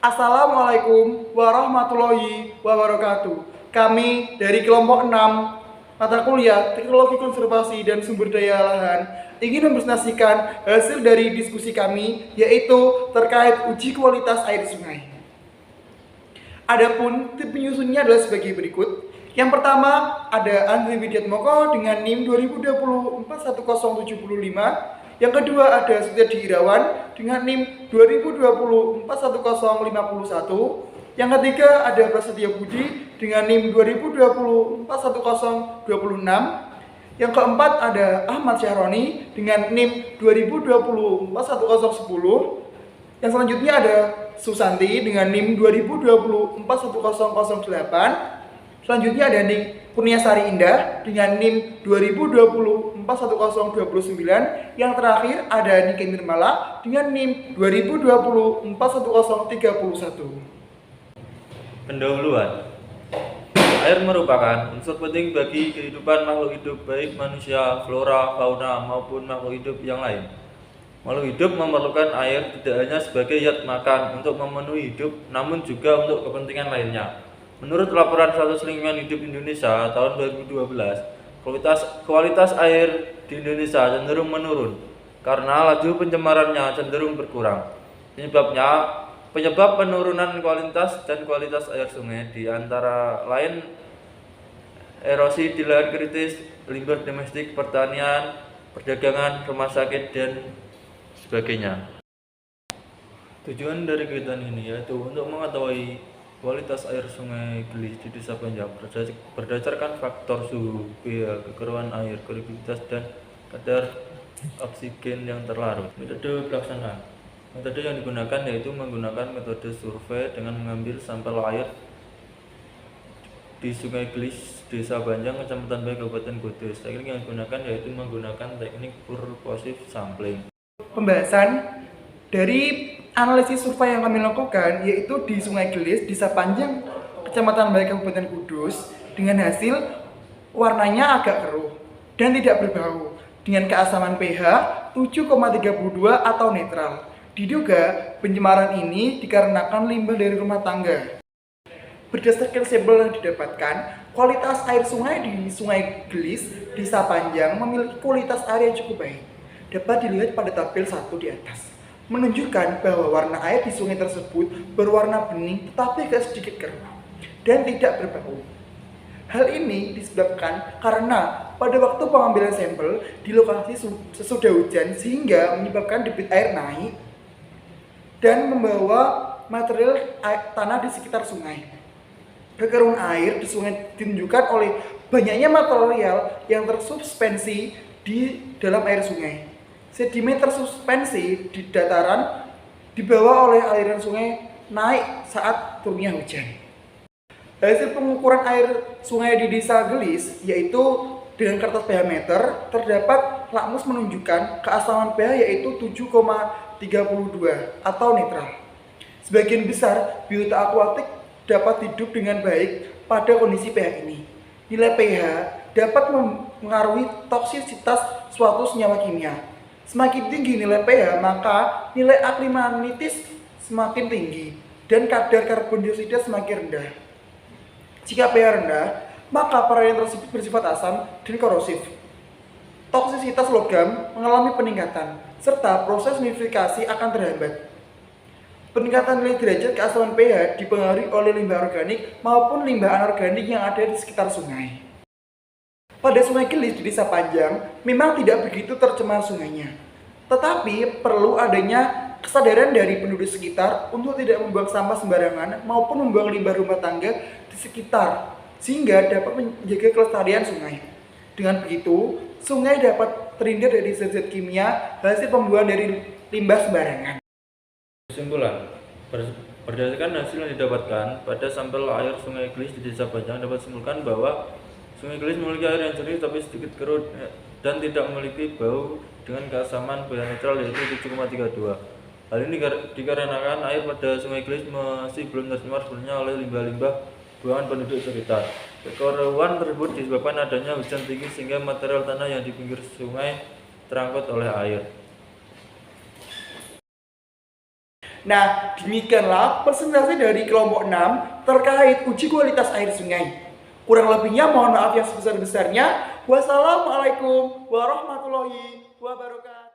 Assalamualaikum warahmatullahi wabarakatuh. Kami dari kelompok 6 mata kuliah Teknologi Konservasi dan Sumber Daya Lahan ingin mempresentasikan hasil dari diskusi kami, yaitu terkait uji kualitas air sungai. Adapun tip penyusunnya adalah sebagai berikut. Yang pertama ada Andri Widiatmoko dengan NIM 2020-41075. Yang kedua ada Sutiadi Irawan dengan NIM 2020-41051. Yang ketiga ada Prasetyo Budi dengan NIM 2020-41026. Yang keempat ada Ahmad Syahroni dengan NIM 2020-41010. Yang selanjutnya ada Susanti dengan NIM 2020-41008. Selanjutnya ada Kurniasari Indah dengan NIM 2020-41029. Yang terakhir ada Nike Nirmala dengan NIM 2020-41031. Pendahuluan. Air merupakan unsur penting bagi kehidupan makhluk hidup, baik manusia, flora, fauna, maupun makhluk hidup yang lain. Makhluk hidup memerlukan air tidak hanya sebagai zat makan untuk memenuhi hidup, namun juga untuk kepentingan lainnya. Menurut laporan Status Lingkungan Hidup Indonesia tahun 2012, kualitas air di Indonesia cenderung menurun karena laju pencemarannya cenderung berkurang. Penyebab penurunan kualitas air sungai di antara lain erosi di lahan kritis, limbah domestik, pertanian, perdagangan, rumah sakit, dan sebagainya. Tujuan dari kegiatan ini yaitu untuk mengetahui kualitas air sungai Gelis di Desa Panjang berdasarkan faktor suhu, pH, kekeruan air, kolektivitas, dan kadar oksigen yang terlarut. Metode pelaksanaan. Metode yang digunakan yaitu menggunakan metode survei dengan mengambil sampel air di Sungai Gelis, Desa Banjang, Kecamatan Baik, Kabupaten Kudus. Teknik yang digunakan yaitu menggunakan teknik purposive sampling. Pembahasan dari analisis survei yang kami lakukan yaitu di Sungai Gelis, Desa Panjang, Kecamatan Baik, Kabupaten Kudus, dengan hasil warnanya agak keruh dan tidak berbau dengan keasaman pH 7,32 atau netral. Diduga pencemaran ini dikarenakan limbah dari rumah tangga. Berdasarkan sampel yang didapatkan, kualitas air sungai di Sungai Gelis, Desa Panjang memiliki kualitas air yang cukup baik. Dapat dilihat pada tabel 1 di atas, menunjukkan bahwa warna air di sungai tersebut berwarna bening tetapi agak sedikit keruh dan tidak berbau. Hal ini disebabkan karena pada waktu pengambilan sampel di lokasi sesudah hujan sehingga menyebabkan debit air naik dan membawa material tanah di sekitar sungai. Kekeruhan air di sungai ditunjukkan oleh banyaknya material yang tersuspensi di dalam air sungai. Sedimen tersuspensi di dataran dibawa oleh aliran sungai naik saat turunnya hujan. Hasil pengukuran air sungai di Desa Gelis yaitu dengan kertas pH meter terdapat lakmus menunjukkan keasaman pH yaitu 7,32 atau netral. Sebagian besar biota akuatik dapat hidup dengan baik pada kondisi pH ini. Nilai pH dapat mengaruhi toksisitas suatu senyawa kimia. Semakin tinggi nilai pH, maka nilai akrimanitis semakin tinggi dan kadar karbon dioksida semakin rendah. Jika pH rendah, maka perairan tersebut bersifat asam dan korosif. Toksisitas logam mengalami peningkatan, serta proses nitrifikasi akan terhambat. Peningkatan nilai derajat keasaman pH dipengaruhi oleh limbah organik maupun limbah anorganik yang ada di sekitar sungai. Pada Sungai Gelis di Desa Panjang memang tidak begitu tercemar sungainya, tetapi perlu adanya kesadaran dari penduduk sekitar untuk tidak membuang sampah sembarangan maupun membuang limbah rumah tangga di sekitar, sehingga dapat menjaga kelestarian sungai. Dengan begitu, sungai dapat terhindar dari zat-zat kimia hasil pembuangan dari limbah sembarangan. Kesimpulan. Berdasarkan hasil yang didapatkan pada sampel air Sungai Gelis di Desa Banjang dapat disimpulkan bahwa Sungai Gelis memiliki air yang jernih tapi sedikit keruh dan tidak memiliki bau dengan keasaman pH netral yaitu 7,32. Hal ini dikarenakan air pada Sungai Gelis masih belum tercemar sepenuhnya oleh limbah-limbah buangan penduduk sekitar. Kekeruhan tersebut disebabkan adanya hujan tinggi sehingga material tanah yang di pinggir sungai terangkut oleh air. Nah, demikianlah presentasi dari kelompok 6 terkait uji kualitas air sungai. Kurang lebihnya mohon maaf yang sebesar-besarnya. Wassalamualaikum warahmatullahi wabarakatuh.